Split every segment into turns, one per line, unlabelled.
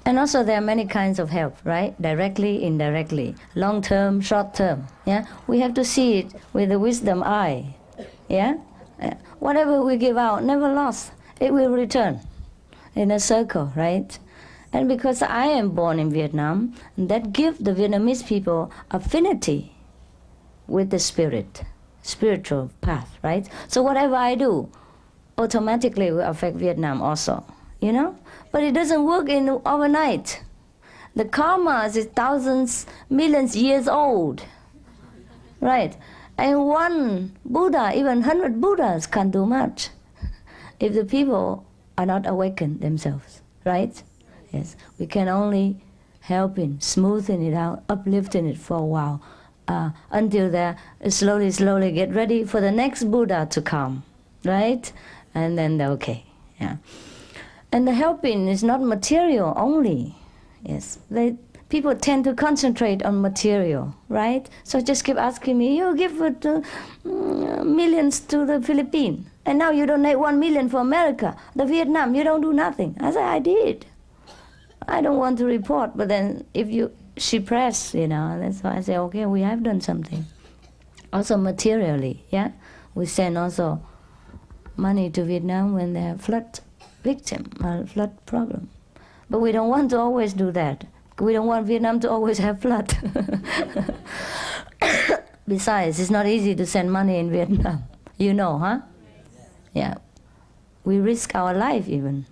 And also there are many kinds of help, right? Directly, indirectly, long term, short term. Yeah, we have to see it with the wisdom eye. Yeah, whatever we give out, never lost. It will return in a circle, right? And because I am born in Vietnam, that gives the Vietnamese people affinity with the spirit, spiritual path, right? So whatever I do, automatically will affect Vietnam also, you know? But it doesn't work in overnight. The karma is thousands, millions years old, right? And one Buddha, even 100 Buddhas can't do much if the people are not awakened themselves, right? Yes, we can only help in smoothing it out, uplifting it for a while, until they slowly get ready for the next Buddha to come, right? And then they're okay, yeah. And the helping is not material only, yes. People tend to concentrate on material, right? So just keep asking me, you give millions to the Philippines, and now you donate 1 million for America, the Vietnam, you don't do nothing. I said, I did. I don't want to report, but then if she pressed, you know, that's why I say, okay, we have done something. Also materially, yeah? We send also money to Vietnam when they have flood victim, flood problem. But we don't want to always do that. We don't want Vietnam to always have flood. Besides, it's not easy to send money in Vietnam. You know, huh? Yeah. We risk our life even.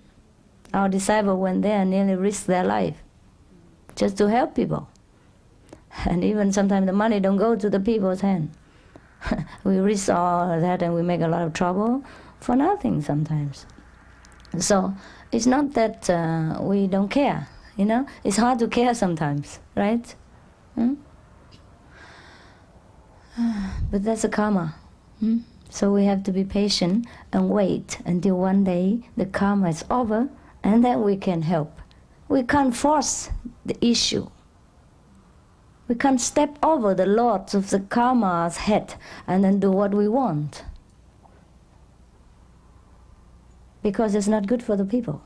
Our disciples went there and nearly risked their life just to help people. And even sometimes the money don't go to the people's hand. We risk all of that and we make a lot of trouble for nothing sometimes. So it's not that we don't care, you know? It's hard to care sometimes, right? But that's a karma. So we have to be patient and wait until one day the karma is over, and then we can help. We can't force the issue. We can't step over the lords of the karma's head and then do what we want. Because it's not good for the people.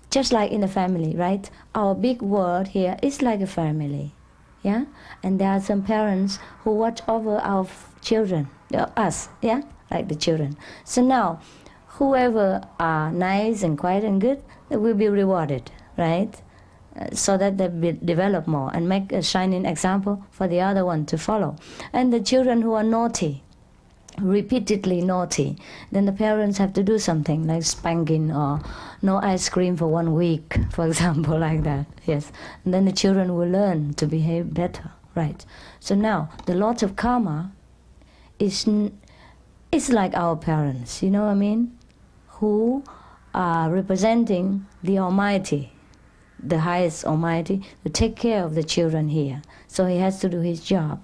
Just like in a family, right? Our big world here is like a family. Yeah? And there are some parents who watch over our children, us, yeah? Like the children. So now, whoever are nice and quiet and good, they will be rewarded, right? So that they develop more and make a shining example for the other one to follow. And the children who are naughty, repeatedly naughty, then the parents have to do something like spanking or no ice cream for 1 week, for example, like that, yes. And then the children will learn to behave better, right? So now, the Lord of Karma is like our parents, you know what I mean? Who are representing the Almighty, the highest Almighty, to take care of the children here. So he has to do his job.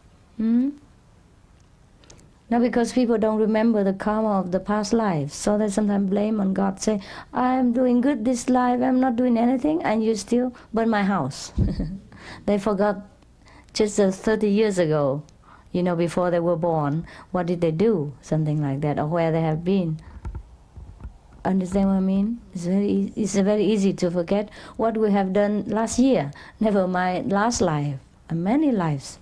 Now because people don't remember the karma of the past lives, so they sometimes blame on God, say, I'm doing good this life, I'm not doing anything, and you still burn my house. They forgot just 30 years ago, you know, before they were born, what did they do, something like that, or where they have been. Understand what I mean? It's very easy to forget what we have done last year, never mind last life, and many lives.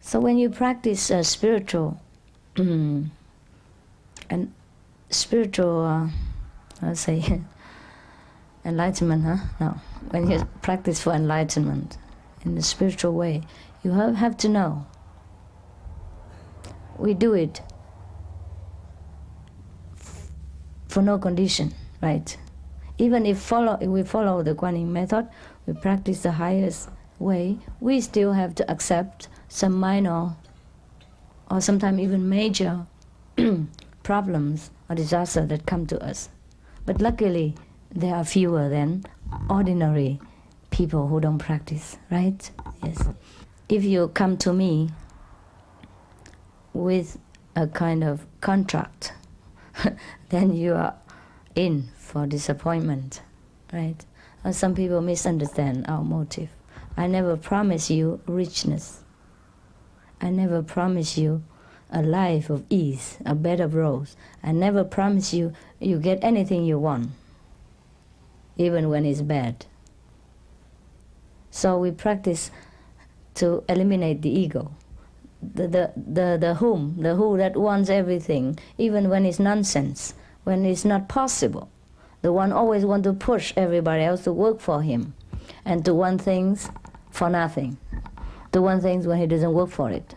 So when you practice spiritual let's say, enlightenment, huh? No. When you practice for enlightenment in the spiritual way, you have to know. We do it for no condition, right? Even if we follow the Kuan Yin method, we practice the highest way, we still have to accept some minor or sometimes even major problems or disasters that come to us. But luckily, there are fewer than ordinary people who don't practice, right? Yes. If you come to me with a kind of contract, then you are in for disappointment, right? Or some people misunderstand our motive. I never promise you richness. I never promise you a life of ease, a bed of roses, and never promise you get anything you want, even when it's bad. So we practice to eliminate the ego, the who that wants everything, even when it's nonsense, when it's not possible. The one always wants to push everybody else to work for him, and to want things for nothing, to want things when he doesn't work for it,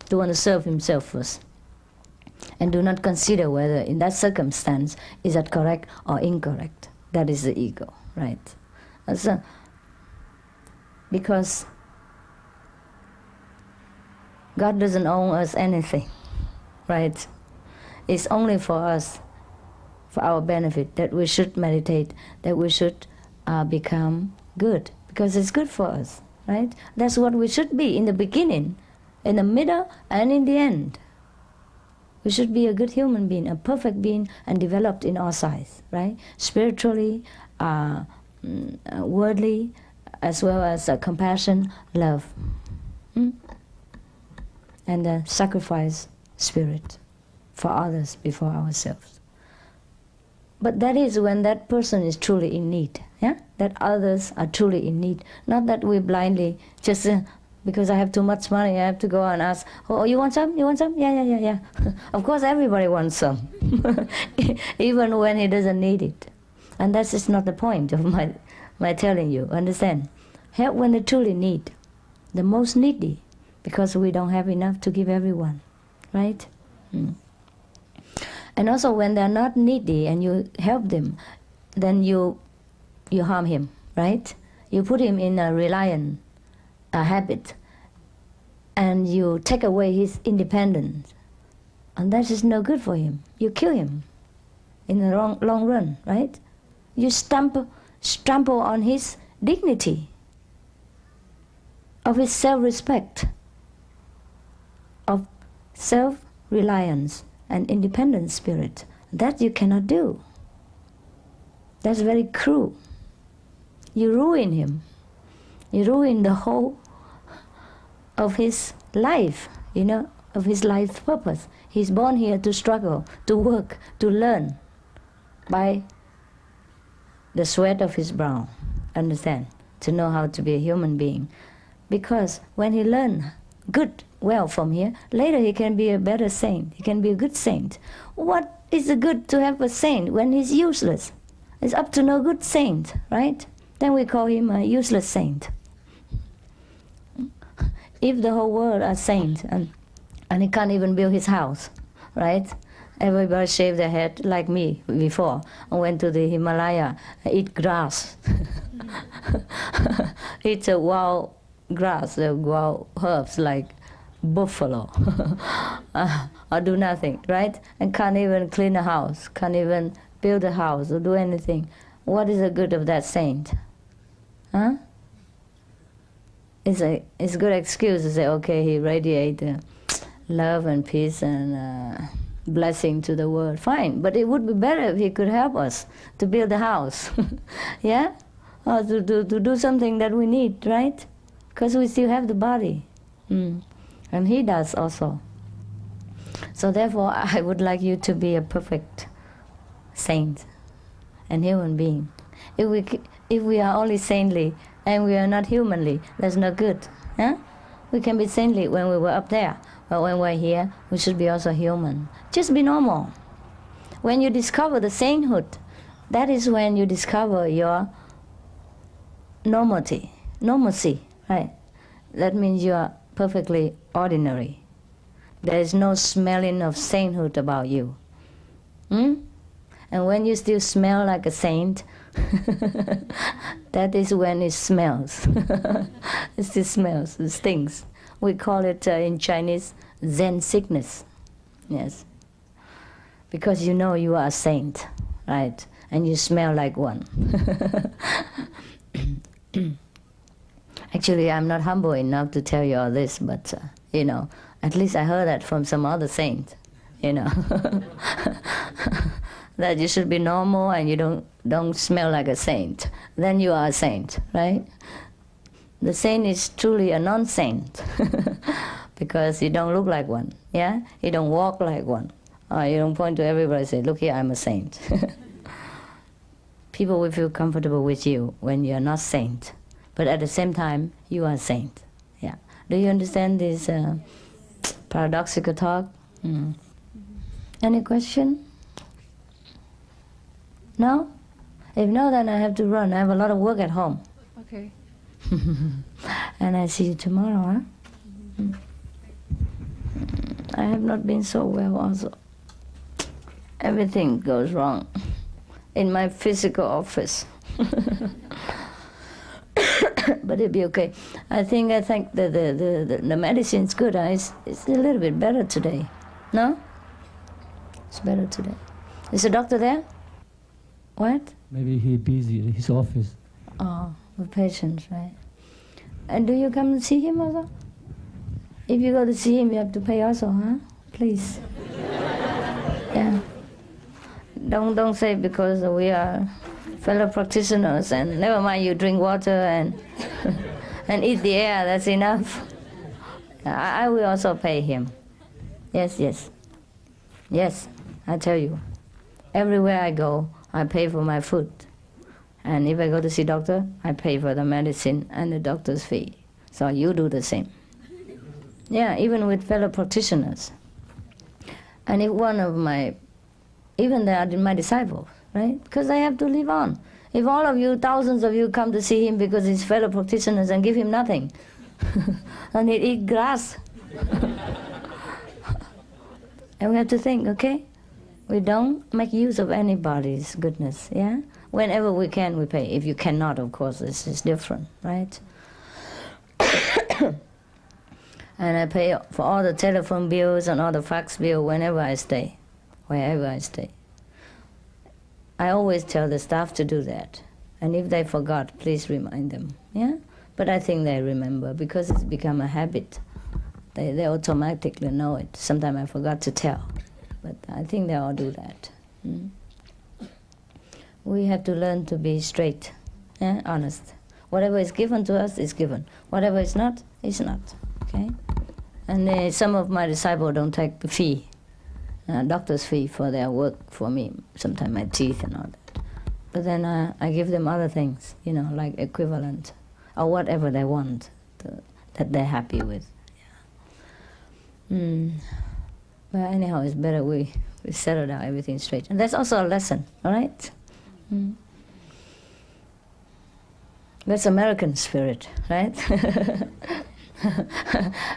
to want to serve himself first, and do not consider whether in that circumstance is that correct or incorrect. That is the ego, right? So, because God doesn't owe us anything, right? It's only for us, for our benefit, that we should meditate, that we should become good, because it's good for us, right? That's what we should be in the beginning, in the middle, and in the end. We should be a good human being, a perfect being, and developed in all sides, right? Spiritually, worldly, as well as compassion, love, and the sacrifice spirit for others before ourselves. But that is when that person is truly in need, yeah? That others are truly in need. Not that we blindly just, because I have too much money, I have to go and ask, oh, you want some? You want some? Yeah. Of course everybody wants some, even when he doesn't need it. And that's just not the point of my telling you, understand? Help when they truly need, the most needy, because we don't have enough to give everyone, right? And also when they're not needy and you help them, then you harm him, right? You put him in a reliant habit, and you take away his independence, and that is no good for him. You kill him in the long run, right? You trample on his dignity, of his self-respect, of self-reliance and independent spirit. That you cannot do. That's very cruel. You ruin him. You ruin the whole of his life, of his life's purpose. He's born here to struggle, to work, to learn by the sweat of his brow, understand? To know how to be a human being. Because when he learns well from here, later he can be a better saint. He can be a good saint. What is the good to have a saint when he's useless? It's up to no good saint, right? Then we call him a useless saint. If the whole world are saints and he can't even build his house, right? Everybody shaved their head like me before. I went to the Himalaya, eat grass. Eat a wild grass, wild herbs like buffalo. Or do nothing, right? And can't even clean a house, can't even build a house or do anything. What is the good of that saint? Huh? It's a good excuse to say, okay, he radiated love and peace and blessing to the world. Fine, but it would be better if he could help us to build a house, yeah? Or to do something that we need, right? Because we still have the body. And he does also. So therefore, I would like you to be a perfect saint and human being. If we are only saintly and we are not humanly, that's not good. Huh? We can be saintly when we were up there, but when we're here, we should be also human. Just be normal. When you discover the sainthood, that is when you discover your normalcy, right? That means you are perfectly ordinary. There is no smelling of sainthood about you. And when you still smell like a saint, that is when it smells. It still smells, it stinks. We call it in Chinese Zen sickness. Yes. Because you know you are a saint, right? And you smell like one. Actually, I'm not humble enough to tell you all this, but, at least I heard that from some other saint, that you should be normal and you don't smell like a saint. Then you are a saint, right? The saint is truly a non-saint because you don't look like one, yeah? You don't walk like one. You don't point to everybody and say, look here, I'm a saint. People will feel comfortable with you when you're not saint, but at the same time, you are saint. Yeah. Do you understand this paradoxical talk? Mm. Any question? No? If no, then I have to run. I have a lot of work at home.
Okay.
And I see you tomorrow, huh? Mm. I have not been so well also. Everything goes wrong in my physical office. But it'll be okay. I think the medicine's good. It's a little bit better today. No? It's better today. Is the doctor there? What?
Maybe he's busy in his office.
Oh, with patients, right? And do you come and see him also? If you go to see him, you have to pay also, huh? Please. Yeah. Don't say because we are fellow practitioners and never mind you drink water and and eat the air, that's enough. I will also pay him. Yes, yes. Yes, I tell you. Everywhere I go, I pay for my food. And if I go to see doctor, I pay for the medicine and the doctor's fee. So you do the same. Yeah, even with fellow practitioners. And if one of my, even they are my disciples, right? Because I have to live on. If all of you, thousands of you come to see him because he's fellow practitioners and give him nothing, and he'd eat grass. And we have to think, okay? We don't make use of anybody's goodness, yeah? Whenever we can, we pay. If you cannot, of course, this is different, right? And I pay for all the telephone bills and all the fax bill whenever I stay, wherever I stay. I always tell the staff to do that. And if they forgot, please remind them, yeah? But I think they remember because it's become a habit. They automatically know it. Sometimes I forgot to tell, but I think they all do that. Mm? We have to learn to be straight, yeah? Honest. Whatever is given to us is given. Whatever is not, is not. Okay? And some of my disciples don't take the fee, doctor's fee for their work for me, sometimes my teeth and all that. But then I give them other things, you know, like equivalent, or whatever they want, that they're happy with. Yeah. But anyhow, it's better we settle down everything straight. And that's also a lesson, all right? Mm. That's American spirit, right?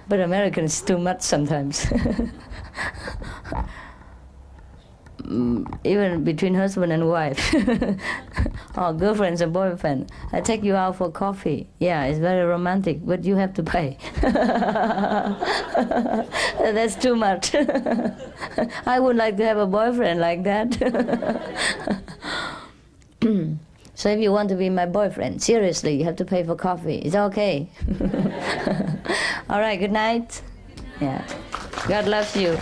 But American is too much sometimes. Even between husband and wife, or girlfriends and boyfriend. I take you out for coffee. Yeah, it's very romantic, but you have to pay. That's too much. I would like to have a boyfriend like that. So if you want to be my boyfriend, seriously, you have to pay for coffee. Is that okay? All right, good night. Yeah. God loves you.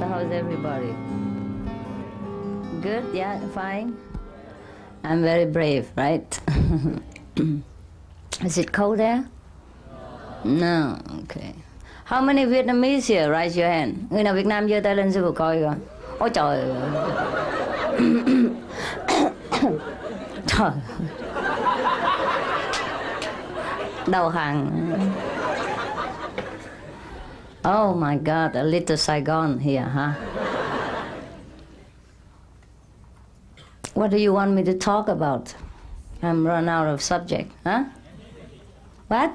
So how's everybody? Good? Yeah, fine? I'm very brave, right? Is it cold there? No, okay. How many Vietnamese here? Raise your hand. Người nào Việt Nam giơ tay lên sư phụ coi coi. Ôi trời. Trời. Đầu hàng. Oh my God, a little Saigon here, huh? What do you want me to talk about? I'm run out of subject, huh? What?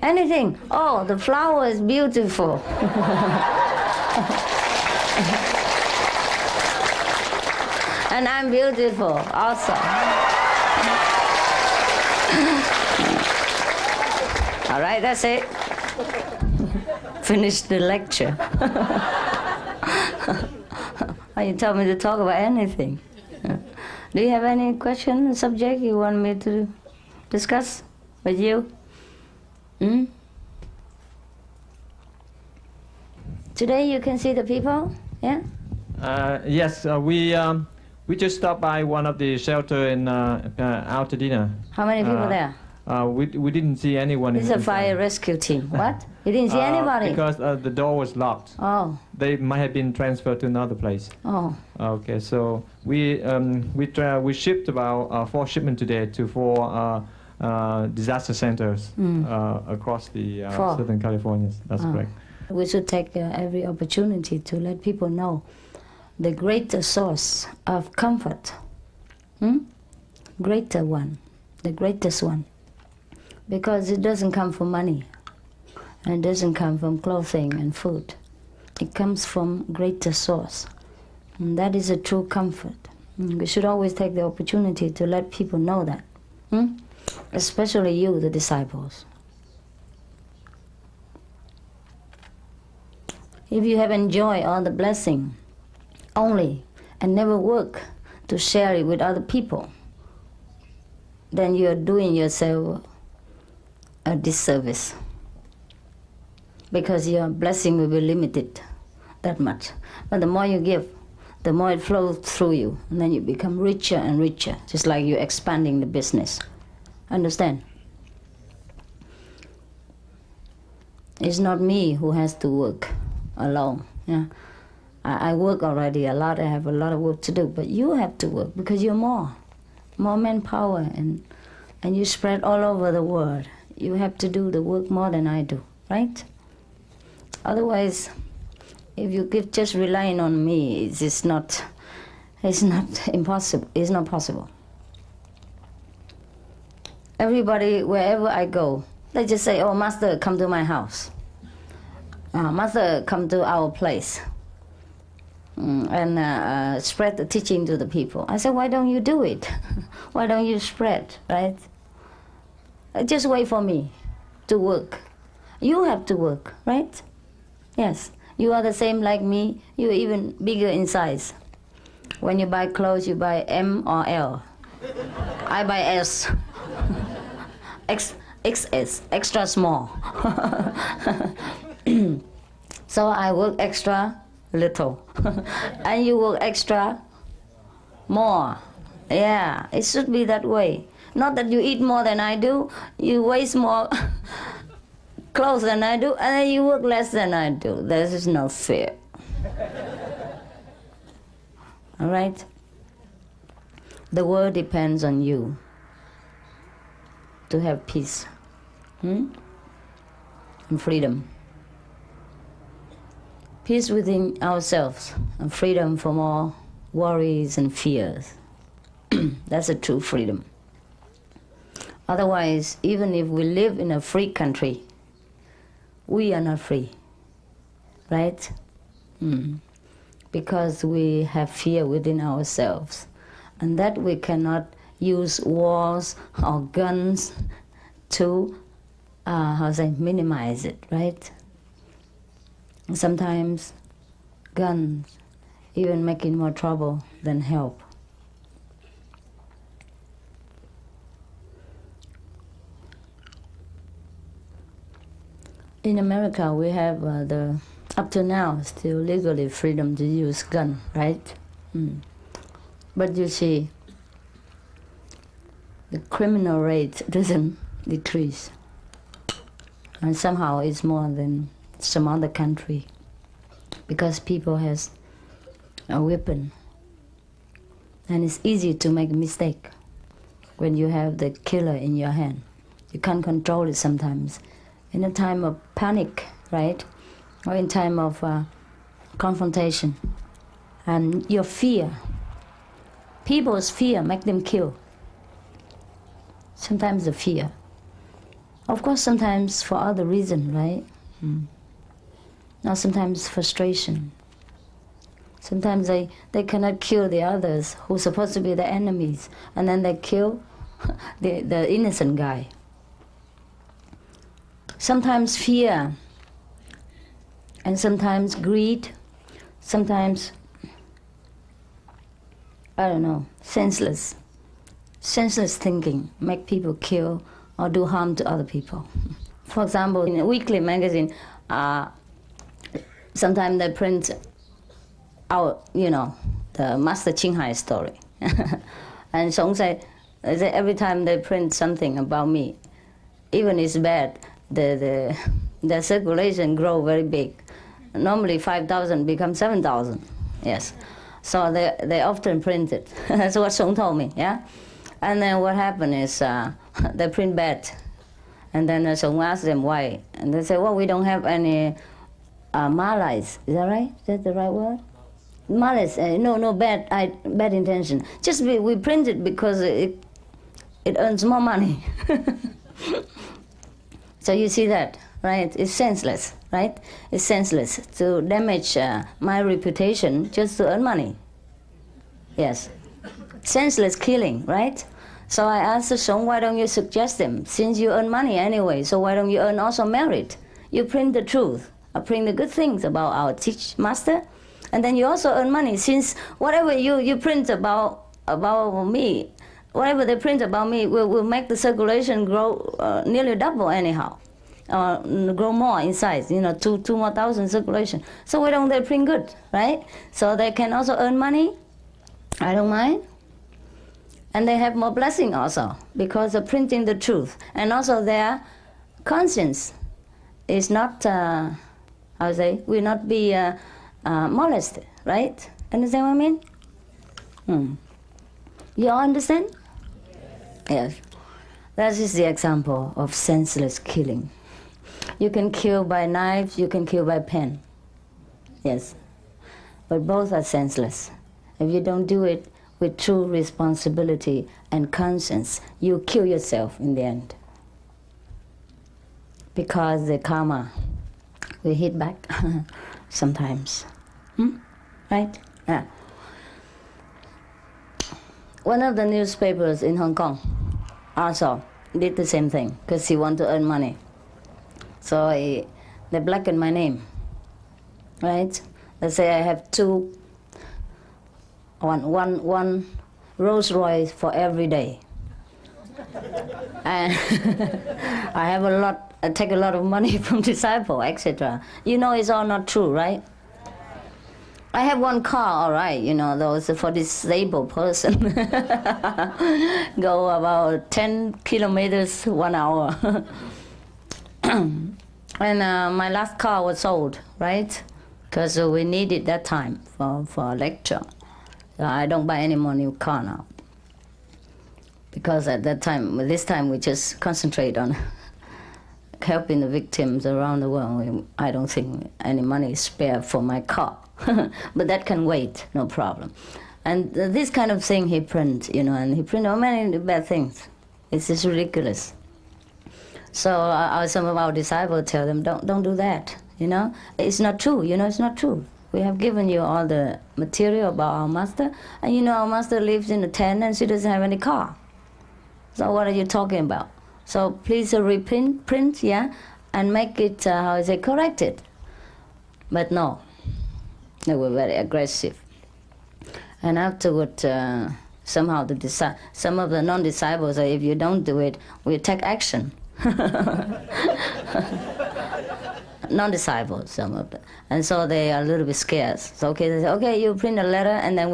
Anything. Oh, the flower is beautiful. And I'm beautiful also. All right, that's it. Finish the lecture. You told me to talk about anything. Do you have any question, subject you want me to discuss with you? Hmm? Today you can see the people, yeah?
Yes, we just stopped by one of the shelter in out to dinner.
How many people there?
We didn't see anyone.
It's a fire rescue team. What? You didn't see anybody?
Because the door was locked.
Oh.
They might have been transferred to another place.
Oh.
Okay, so we shipped about 4 shipments today to 4 disaster centers across the Southern California. That's correct.
We should take every opportunity to let people know the greater source of comfort. Greater one, the greatest one. Because it doesn't come from money. And it doesn't come from clothing and food. It comes from greater source. And that is a true comfort. We should always take the opportunity to let people know that. Especially you, the disciples. If you have enjoyed all the blessing only and never work to share it with other people, then you are doing yourself a disservice. Because your blessing will be limited that much. But the more you give, the more it flows through you, and then you become richer and richer, just like you're expanding the business. Understand? It's not me who has to work alone. Yeah, I work already a lot. I have a lot of work to do, but you have to work because you're more manpower, and you spread all over the world. You have to do the work more than I do, right? Otherwise, if you keep just relying on me, it's not impossible. It's not possible. Everybody, wherever I go, they just say, "Oh, Master, come to my house. Master, come to our place." And spread the teaching to the people. I said, why don't you do it? Why don't you spread, right? Just wait for me to work. You have to work, right? Yes, you are the same like me. You're even bigger in size. When you buy clothes, you buy M or L. I buy S. XS, extra small. So I work extra little. And you work extra more. Yeah, it should be that way. Not that you eat more than I do, you waste more clothes than I do, and then you work less than I do. This is not fair. All right? The world depends on you to have peace and freedom. Peace within ourselves and freedom from all worries and fears. That's a true freedom. Otherwise, even if we live in a free country, we are not free, right? Because we have fear within ourselves, and that we cannot use wars or guns to, minimize it, right? Sometimes guns even making more trouble than help. In America, we have up to now, still legally freedom to use gun, right? But you see, the criminal rate doesn't decrease. And somehow it's more than some other country, because people has a weapon. And it's easy to make a mistake when you have the killer in your hand. You can't control it sometimes. In a time of panic, right? Or in time of confrontation. And your fear. People's fear make them kill. Sometimes the fear. Of course, sometimes for other reason, right? Now sometimes frustration. Sometimes they cannot kill the others who are supposed to be the enemies, and then they kill the innocent guy. Sometimes fear, and sometimes greed, sometimes, I don't know, senseless. Senseless thinking make people kill or do harm to other people. For example, in a weekly magazine, sometimes they print out, the Master Chinghai story. And Song say every time they print something about me, even it's bad, the circulation grow very big. Normally 5,000 becomes 7,000. Yes. So they often print it. That's what Song told me. Yeah. And then what happened is they print bad, and then Song asked them why, and they say, well, we don't have any malice. Is that right? Is that the right word? Malice. No bad intention. Just we print it because it earns more money. So you see that, right? It's senseless, right? It's senseless to damage my reputation just to earn money. Yes. Senseless killing, right? So I asked the Song, why don't you suggest them? Since you earn money anyway, so why don't you earn also merit? You print the truth, print the good things about our master, and then you also earn money. Since whatever you print about me, whatever they print about me will make the circulation grow nearly double anyhow, grow more in size, 2,000 more circulation. So why don't they print good, right? So they can also earn money. I don't mind. And they have more blessing also because of printing the truth. And also their conscience is not, will not be molested, right? Understand what I mean? You all understand? Yes. That is the example of senseless killing. You can kill by knives, you can kill by pen. Yes. But both are senseless. If you don't do it with true responsibility and conscience, you kill yourself in the end. Because the karma will hit back sometimes. Right? Yeah. One of the newspapers in Hong Kong also did the same thing because he wanted to earn money. So they blackened my name. Right? They say I have one Rolls Royce for every day. And I have I take a lot of money from disciple, etc. It's all not true, right? I have one car, all right, those for disabled person. Go about 10 kilometers 1 hour. And my last car was sold, right? Because we needed that time for a lecture. I don't buy any more new car now. Because at that time, this time we just concentrate on helping the victims around the world. I don't think any money is spare for my car. But that can wait, no problem. And this kind of thing he print, and he print many bad things. It's just ridiculous. So some of our disciples tell them, don't do that, It's not true, it's not true. We have given you all the material about our master, and our master lives in a tent and she doesn't have any car. So what are you talking about? So please print, yeah, and make it, corrected. But no, they were very aggressive. And afterward, somehow some of the non-disciples say, if you don't do it, we'll take action. Non-disciples, some of them. And so they are a little bit scared. So they say, okay, you print a letter, and then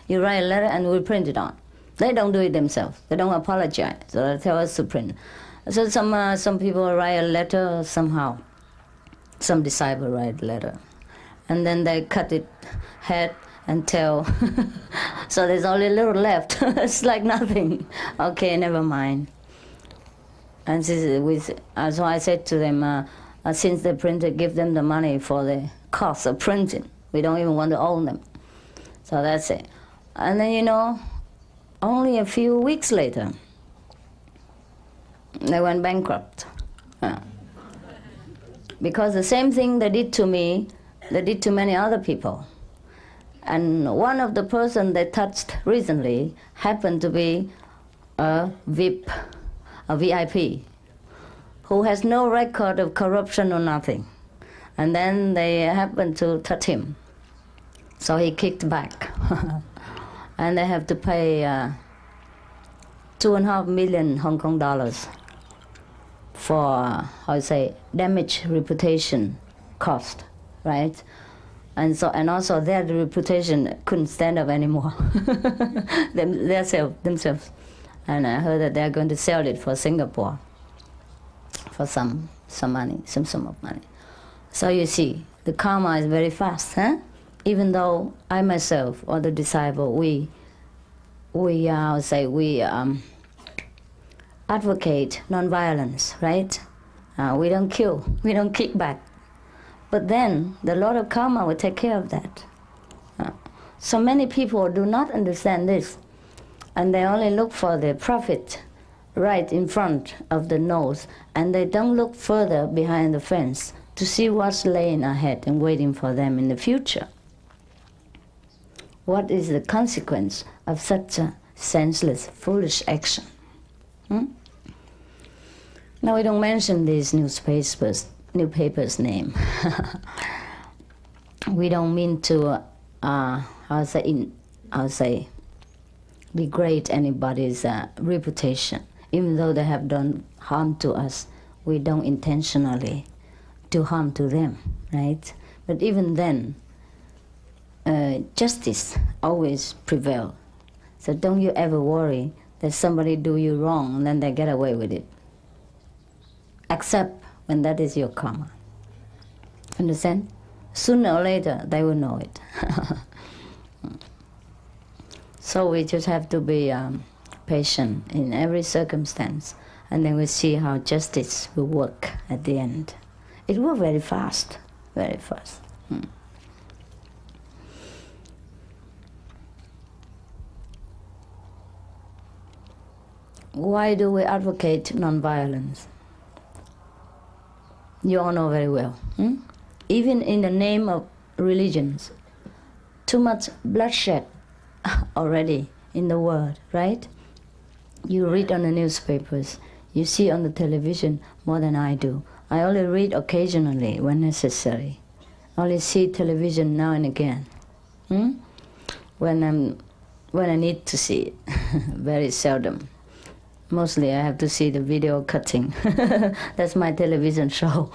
you write a letter, and we'll print it on. They don't do it themselves. They don't apologize. So they tell us to print. So some people write a letter somehow. Some disciple write a letter. And then they cut it head and tail. So there's only a little left. It's like nothing. Okay, never mind. And so I said to them, since the printer give them the money for the cost of printing, we don't even want to own them. So that's it. And then, only a few weeks later, they went bankrupt. Because the same thing they did to me, they did to many other people. And one of the person they touched recently happened to be a VIP, who has no record of corruption or nothing. And then they happened to touch him. So he kicked back. And they have to pay 2.5 million Hong Kong dollars for, damage reputation cost, right? And also their reputation couldn't stand up anymore, themselves. And I heard that they're going to sell it for Singapore for some money, some sum of money. So you see, the karma is very fast, huh? Even though I myself or the disciple, we advocate non-violence, right? We don't kill, we don't kick back. But then the Lord of Karma will take care of that. So many people do not understand this, and they only look for the profit right in front of the nose, and they don't look further behind the fence to see what's laying ahead and waiting for them in the future. What is the consequence of such a senseless, foolish action? Now we don't mention these newspapers' name. We don't mean to, degrade anybody's reputation. Even though they have done harm to us, we don't intentionally do harm to them, right? But even then, justice always prevails. So don't you ever worry that somebody do you wrong and then they get away with it. Except when that is your karma. Understand? Sooner or later, they will know it. So we just have to be patient in every circumstance, and then we see how justice will work at the end. It will very fast, very fast. Why do we advocate nonviolence? You all know very well. Even in the name of religions, too much bloodshed already in the world, right? You read on the newspapers, you see on the television more than I do. I only read occasionally when necessary. I only see television now and again. When I need to see it, very seldom. Mostly I have to see the video cutting. That's my television show.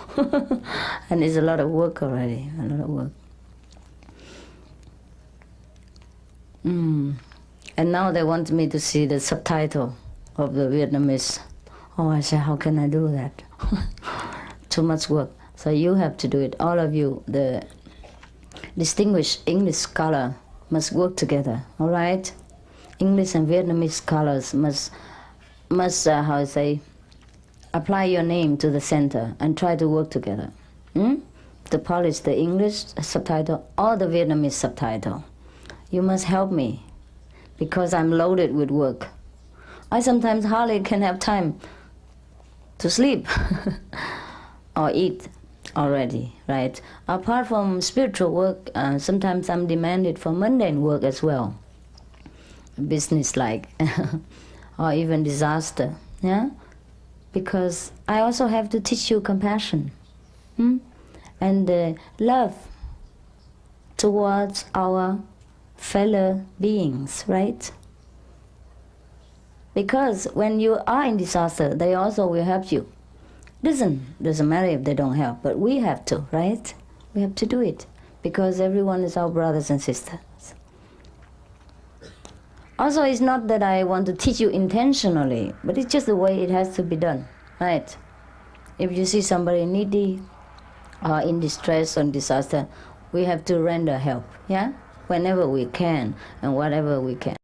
And it's a lot of work already, a lot of work. And now they want me to see the subtitle of the Vietnamese. Oh, I say, how can I do that? Too much work. So you have to do it. All of you, the distinguished English scholar, must work together, all right? English and Vietnamese scholars must apply your name to the center and try to work together. To polish the English subtitle or the Vietnamese subtitle. You must help me, because I'm loaded with work. I sometimes hardly can have time to sleep or eat already, right? Apart from spiritual work, sometimes I'm demanded for mundane work as well, business-like, or even disaster, yeah? Because I also have to teach you compassion and love towards our fellow beings, right? Because when you are in disaster, they also will help you. Doesn't matter if they don't help, but we have to, right? We have to do it, because everyone is our brothers and sisters. Also, it's not that I want to teach you intentionally, but it's just the way it has to be done, right? If you see somebody needy or in distress or disaster, we have to render help, yeah? Whenever we can and whatever we can.